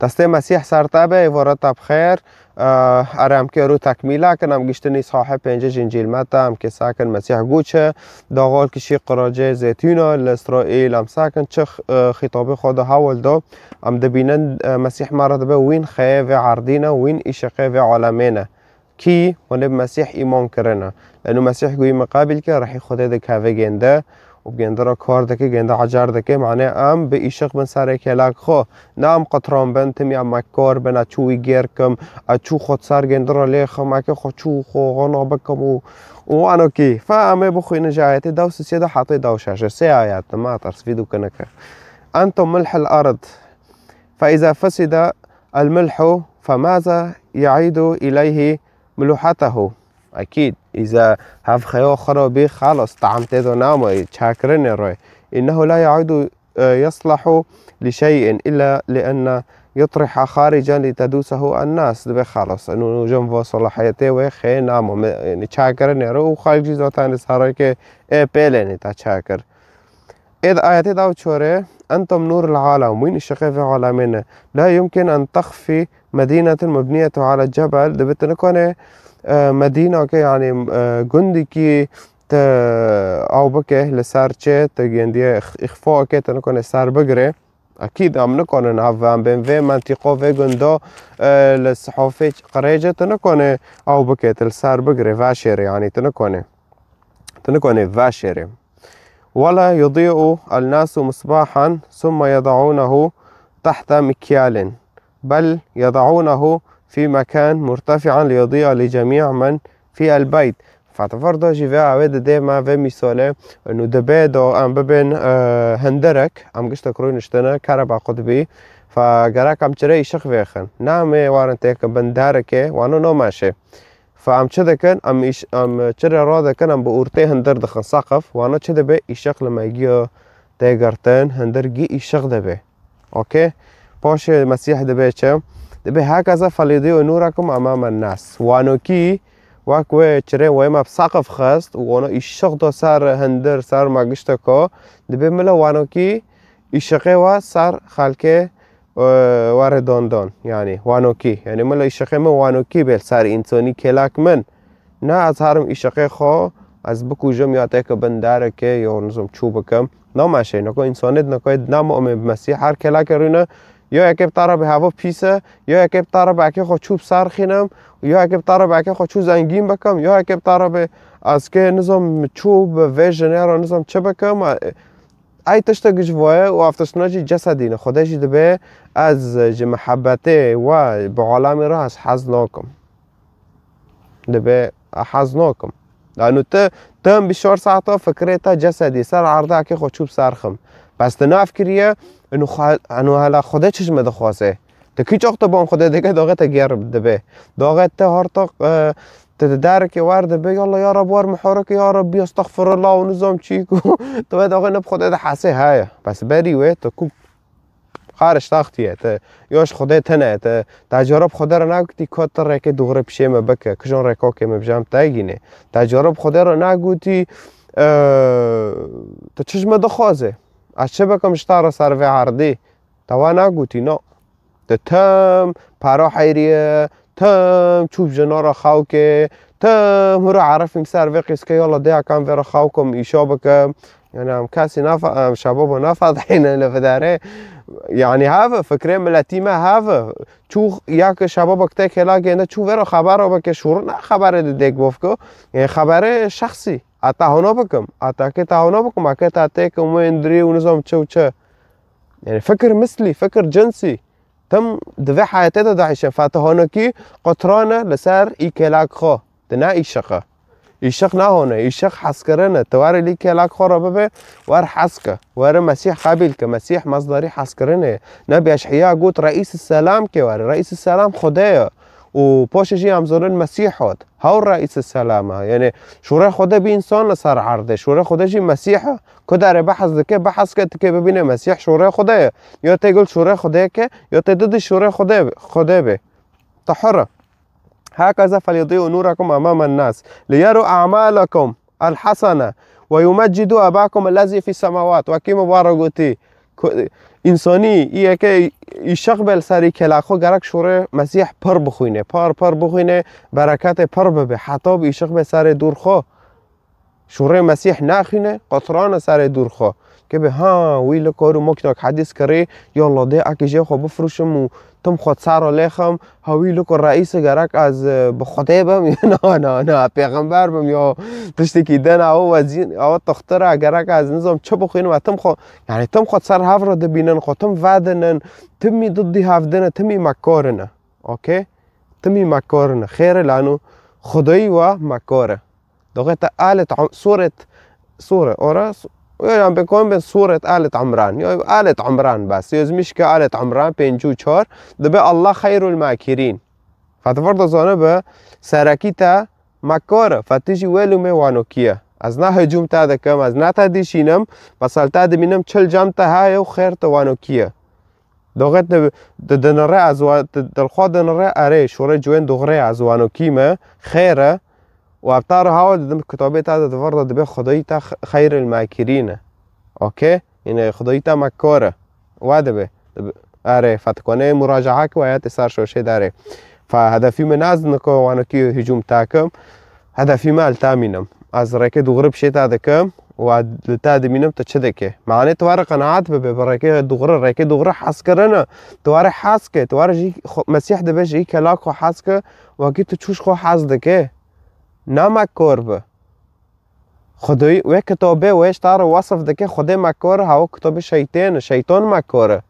دست مسیح سرتابه وارد بخیر ارم که رو تکمیله کنم گشتنی صاحب پنج انجیل متا هم که ساکن مسیح گوچه داغال کشی قراجه زیتونا لاسرائیل هم ساکن چه خطاب خود حول دو هم دبینن مسیح مرد به وین خیه و عردینه وین ایشقه و عالمینه کی ونب مسیح ایمان کرنه لانه مسیح گوی مقابل که رحی خدا ده که گنده و گنده را کار دکه گنده عجر دکه معنی ام به ایشق بن سر کلاک خو نام قطران بن تمی ام مکار بن اچوی گیر کم اچو خود سر گنده را لیخ مکه خو چو خو غنا بکم و انو کی فامه بخوی نجایت دو سیده حاطی دو شاشه سه آیات ما ترس فيديو کنک انتم ملح الارض فاذا فسد الملح فماذا يعيد اليه ملوحته أكيد إذا هف خيو خرابي خلاص طعمت ذو نامي شاكرين روي إنه لا يعود يصلح لشيء إلا لأن يطرح خارجا لتدوسه الناس دبي خلاص إنه جنب صلاحيته وخي نامو يعني شاكرين روي وخارجي ذاتان سهرك بيلين تشاكر إذا آياتي داو تشوري أنتم نور العالم وين الشقي في عالمنا لا يمكن أن تخفي مدينة مبنية على الجبل دبي تنكوني مدينة که يعني جندي كي او بكه لسر چه تجندي اخفاء که تنكون سر بگره اكيد هم نكون هم بين في منطقه في جندا للصحافه قريجه تنكون او بكه تلسر بگره واشر يعني تنكون واشر ولا يضيء الناس مصباحا ثم يضعونه تحت مكيال بل يضعونه في مكان مرتفعا ليضيء لجميع من في البيت فتفرض جيفا عويد ديما في مثاله انه دبي دو ام ببين هندرك ام قشت كروين اشتنا كهرباء قطبي فقراك ام چرا يشق فيخن نعم وارنتك بندارك وانو نو ماشي فام چه كان ام چرا راده كان ام بورتي هندر دخن سقف وانا چه دبي يشق لما يجي تيغرتن هندر جي يشق دبي اوكي باش مسيح دبي چه دبي هكذا فليضيء نوركم امام الناس وانو كي واكو چره ويما بسقف خست وانا يشق دو سر هندر سر ماگشتكو دبي ملا وانو كي يشقه و سر خلقه وارداندان يعني وانو كي يعني ملا يشقه من وانو كي بل سر انساني كلاك من نه از هرم يشقه خو از بکوجم یا تک بندره که یا نظام چوبکم نامشه نکو انسانیت نکو نام مسیح هر کلاک رونه یا اگه بتاره به هوا پیسه یا اگه بتاره به اگه خود چوب سر خینم یا اگه بتاره به اگه خود چوب زنگین بکم یا اگه بتاره به از که نظام چوب ویژنه را نظام چه بکم ای تشتا گجواه و افتشناجی جسدینه خودشی دبه از محبته و به عالم را از حز ناکم دبه حز ناکم لانه تم بشار ساعتا فکرتا جسدی سر عرضه که خود چوب سرخم بس تناف کریه انو هلا خدا چشم دخواسته تکی چاقتا بام خدا دیگه داغت گیر دبه داغت هارتا تدرک ورد به یالله یا رب وار محارک یا رب استغفر الله و نظام چیکو تو داغت نب خدا ده حسه های بس بری و تو کو خارش تاختیه یاش خدا تنه تجارب خدا را نگوتی کاتر رکه دوغره پیشه مبکه کجان رکا که مبجام تاگینه تجارب خدا را نگوتی تو چشم دخوازه از چه بکم شتار سر و عردی تو نگوتی نه تم پرا حیریه تم چوب جنارا خاوکه تم رو عرفیم سر و قیس که یالا ده کم ورا خاوکم ایشا بکم يعني هم كاسي نافع شباب نافع حين لفداره يعني هذا فكرة ملتيمة هذا شو ياك شبابك تك هلاقي أنت شو ورا خبره بك شورنا خبره ديك بوفكو يعني خبره شخصي أتاهونا بكم أتاك تاهونا بكم أكيد أتاك وين دري ونظام شو يعني فكر مثلي فكر جنسي تم دفع حياته داعش فاتهونا كي قطرانة لسر إيكلاك خو تنا إيشقة ایشق نه هونه ایشق حس کرنه تواره لی کلاک خورا ببه ور حس که ور مسیح قبیل که مسیح مصدری حس کرنه نبی اشحیا گوت رئیس السلام که ور رئیس السلام خدایه و پاشجی همزارن مسیح هات هاو رئیس السلامه یعنی شوره خدا بی انسان لسر عرضه شوره خدا جی مسیحه که داره بحث دکه بحث که ببینه مسیح شوره خدایه یا تقول شوره خدایه که یا تدد شوره خدایه به تحره هكذا فليضيء نوركم أمام الناس ليروا أعمالكم الحسنة ويمجدوا أباكم الذي في السماوات وكي مبارغوتي انسانی ایه که ایشق بل سری کلاخ خو گرک شوره مسیح پر بخوینه پر بخوینه برکت پر ببه حتی به ایشق به سر دور خو شوره مسیح نخینه قطران سر دور خو که به ها ویل کارو مکناک حدیث کری یا الله ده اکیجه خو بفروشم و تم خود سر لخم هاویلو که رئیس گرک از بخوده بم نه پیغمبر بم یا تشتی که دن او وزین او تختر گرک از نظام چه بخوین و تم خود یعنی تم خود سر هف را دبینن خود تم ودنن تمی ضدی هفدنه تمی مکارنه اوکی تمی مکارنه خیره لانو خدایی و مکاره دوغت آلت سوره آره يعني بيكون بين صورة آلة عمران يعني آلة عمران بس يزمش كآلة عمران بينجو چار دبي الله خير الماكرين فتفرض زانه به سرکیتا مکاره فتیجی ویلو میوانو کیه از نه هجوم تا دکم از نه تا دیشینم بسال تا دبینم چل جام تا های و خیر توانو کیه دوغت دنره از دلخواه دنره اره شوره جوین دوغره از وانو کیمه خیره و ابتار هاو دم کتابه تا دفرض دبی خدایی تا خیر الماکرینه اوکی این خدایی تا مکاره واده اره فتکنه مراجعه که آیات سر شوشه داره فهدفی من از نکو وانو کی هجوم تاکم هدفی من التامینم از رکه دوغره بشه تا دکم و تا دمینم تا چه دکه معنی توار قناعت به برکه دوغره حس کرنه توار حس که توار جی مسیح دبه جی کلاک خو حس که و کی تو چوش خو حس دکه نه مکار به خدای و کتابه ویش تار وصف دکه خدای مکار هاو کتاب شیطان مکاره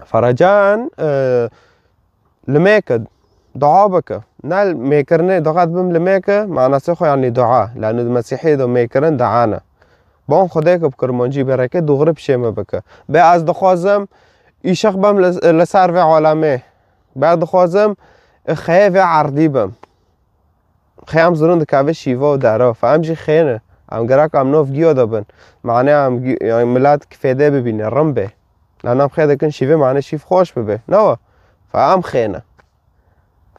فرجان لميك دعاء بك نال ميكرني دقات بم لميك معناه سخو يعني دعاء لأن المسيحي دو ميكرن دعانا بون خداك بكرمانجي بركة دغرب شيمه بك بعد دخوازم يشخ بم لسار في عالمه بعد دخوازم خيف عردي بم خيام زرون دكاوي شيفا ودارا فامجي خينه ام گراك ام نوف گيو دبن معناه ام يعني ملاد كفيده ببينه رمبه لأنم خیلی کن شیوه معنی شیف خوش ببه نه فهم خینه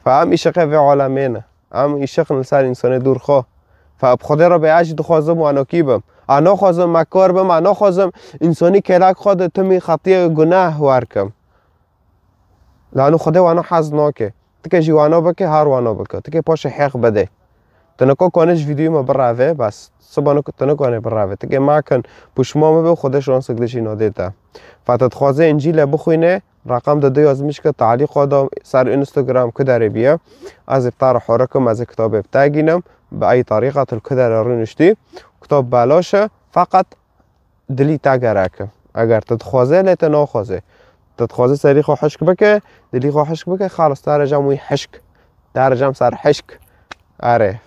فهم ایشقه و عالمینه هم ایشق نسر انسان دور خواه فاب خدا را به عجد خوازم و اناکی بم انا خوازم مکار بم انا خوازم انسانی کلک خود تمی خطیه گناه ورکم لانو خدا وانا حز ناکه تکه جوانا بکه هر وانا بکه تکه پاش حق بده تنکو کانش ویدیو ما براوه بس سبانو تنکو نه براوه تکه ما کن پشمامه به خودش ران سگدشی نادیتا فتت خوازه انجیل بخوینه رقم داده ازمیش که تعلیق آدم سر اینستاگرام که داره بیا از افطار حرکم از کتاب ابتگینم به ای طریقه که داره رو نشتی کتاب بلاشه فقط دلی تگرکه اگر تتخوازه لیت ناخوازه تتخوازه سری خو حشک بکه دلی خو حشک بکه خلاص درجه موی حشک درجه سر حشک اره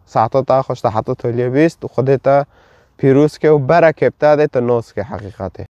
ساعتا تا خوش تحطت ولیه بیست و خودتا پیروز که و برکه ابتده تا ناس که حقیقته